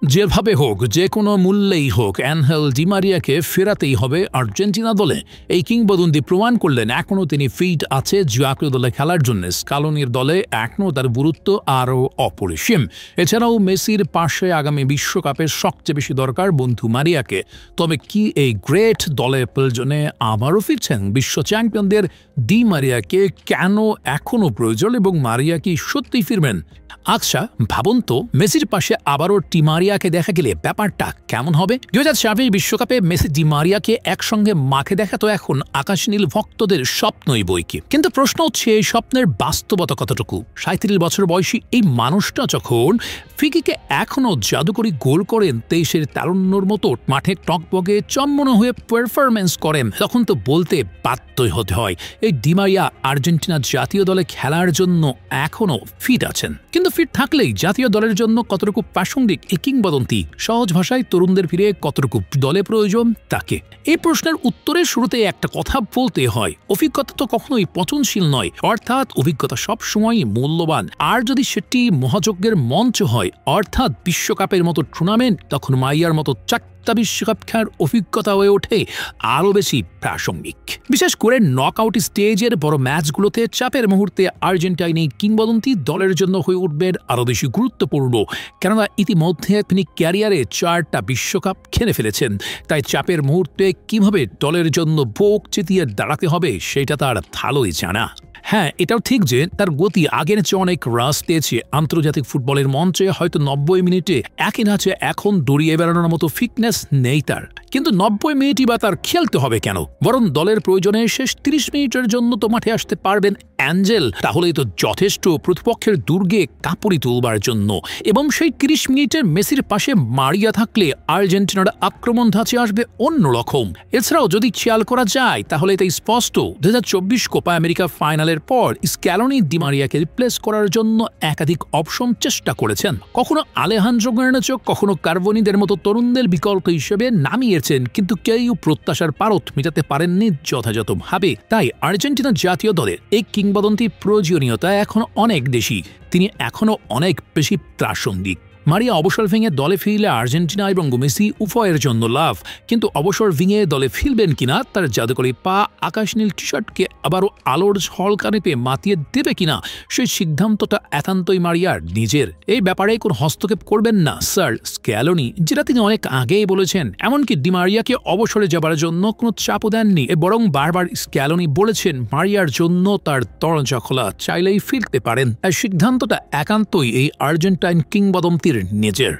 যেভাবে হোক, যে কোনো মূল্যেই হোক, অ্যানহেল ডি মারিয়াকে ফেরাতেই হবে আর্জেন্টিনা দলে। এই কিংবদন্তি প্রমাণ করলেন এখনও তিনি ফিট আছে জাতীয় দলে খেলার জন্য। স্কালোনির দলে এখনও তার গুরুত্ব আরও অপরিসীম। এছাড়াও মেসির পাশে আগামী বিশ্বকাপের সবচেয়ে বেশি দরকার বন্ধু মারিয়াকে। তবে কি এই গ্রেট দলের প্রয়োজনে আবারও ফিরছেন বিশ্ব চ্যাম্পিয়নদের ডি মারিয়াকে কেন এখনও প্রয়োজন, এবং মারিয়া কি সত্যিই ফিরবেন? আচ্ছা ভাবুন তো, মেসির পাশে আবারও ডি মারিয়াকে দেখা গেলে ব্যাপারটা কেমন হবে? 2026 বিশ্বকাপে মেসি ডি মারিয়াকে একসঙ্গে মাঠে দেখা তো এখন আকাশ নীল ভক্তদের স্বপ্নই বইকি। কিন্তু প্রশ্ন হচ্ছে, এই স্বপ্নের বাস্তবতা কতটুকু? 37 বছর বয়সী এই মানুষটা যখন ফিকিকে এখনও জাদুকরি গোল করেন, 23-এর তারুণ্যর মতো মাঠে টকবগে চম্মন হয়ে পারফরমেন্স করেন, তখন তো বলতে বাধ্যই হতে হয় এই ডি মারিয়া আর্জেন্টিনা জাতীয় দলে খেলার জন্য এখনও ফিট আছেন। কিন্তু ফিট থাকলেই জাতীয় দলের জন্য কতটুকু প্রাসঙ্গিক এই কিংবদন্তি? সহজ ভাষায় তরুণদের ফিরে কতটুকু দলে প্রয়োজন তাকে? এই প্রশ্নের উত্তরের শুরুতে একটা কথা বলতে হয়, অভিজ্ঞতা তো কখনোই পচনশীল নয়, অর্থাৎ অভিজ্ঞতা সবসময় মূল্যবান। আর যদি সেটি মহাযজ্ঞের মঞ্চ হয়, অর্থাৎ বিশ্বকাপের মতো টুর্নামেন্ট, তখন মারিয়ার মতো বিশ্বকাপ খেলার অভিজ্ঞতা হয়ে ওঠে আরও বেশি প্রাসঙ্গিক। বিশেষ করে নকআউট স্টেজের বড় ম্যাচগুলোতে চাপের মুহূর্তে আর্জেন্টাইন এই কিংবদন্তি দলের জন্য হয়ে উঠবেন আরও বেশি গুরুত্বপূর্ণ, কেননা ইতিমধ্যে তিনি ক্যারিয়ারে 4টা বিশ্বকাপ খেলে ফেলেছেন। তাই চাপের মুহূর্তে কিভাবে দলের জন্য বুক চিতিয়ে দাঁড়াতে হবে সেটা তার ভালোই জানা। হ্যাঁ, এটাও ঠিক যে তার গতি আগের চেয়ে অনেক হ্রাস পেয়েছে। আন্তর্জাতিক ফুটবলের মঞ্চে হয়তো 90 মিনিটে একই ধাঁচে এখন দৌড়িয়ে বেড়ানোর মতো ফিটনেস নেই তার। কিন্তু 90 মিনিটই বা তার খেলতে হবে কেন? বরং দলের প্রয়োজনে শেষ 30 মিনিটের জন্য তো মাঠে আসতে পারবেন অ্যাঞ্জেল, তাহলেই তো যথেষ্ট প্রতিপক্ষের দুর্গে কাঁপুনি তুলবার জন্য। এবং সেই 30 মিনিটের মেসির পাশে মারিয়া থাকলে আর্জেন্টিনার আক্রমণ ধাঁচে আসবে অন্যরকম। এছাড়াও যদি খেয়াল করা যায় তাহলে এটাই স্পষ্ট, 2024 কোপা আমেরিকা ফাইনালের পর স্ক্যালোনি ডি মারিয়াকে রিপ্লেস করার জন্য একাধিক অপশন চেষ্টা করেছেন। কখনো আলেহান্দ্রো গার্নাচো, কখনো কার্বনিদের মতো তরুণদের বিকল্প হিসেবে নামিয়েছেন, কিন্তু কেউ প্রত্যাশার পারদ মেটাতে পারেননি যথাযথভাবে। তাই আর্জেন্টিনা জাতীয় দলের এই কিংবদন্তির প্রয়োজনীয়তা এখন অনেক বেশি। তিনি এখনও অনেক বেশি প্রাসঙ্গিক। মারিয়া অবসর ভেঙে দলে ফিরলে আর্জেন্টিনা এবং মেসি উভয়ের জন্য লাভ, কিন্তু অবসর ভেঙে দলে ফিরবেন কিনা, তার জাদুকরি পা আকাশ নীল টি শার্টকে আবারও আলোর ঝলকানিতে মাতিয়ে দেবে কিনা, সেই সিদ্ধান্তটা একান্তই মারিয়ার নিজের। এই ব্যাপারে কোনো হস্তক্ষেপ করবেন না স্যার স্ক্যালোনি, যেটা তিনি অনেক আগেই বলেছেন। এমনকি ডি মারিয়াকে অবসরে যাবার জন্য কোনো চাপও দেননি, বরং বারবার স্ক্যালোনি বলেছেন মারিয়ার জন্য তার দরজা খোলা, চাইলেই ফিরতে পারেন। এই সিদ্ধান্তটা একান্তই এই আর্জেন্টাইন কিংবদন্তির নিজের।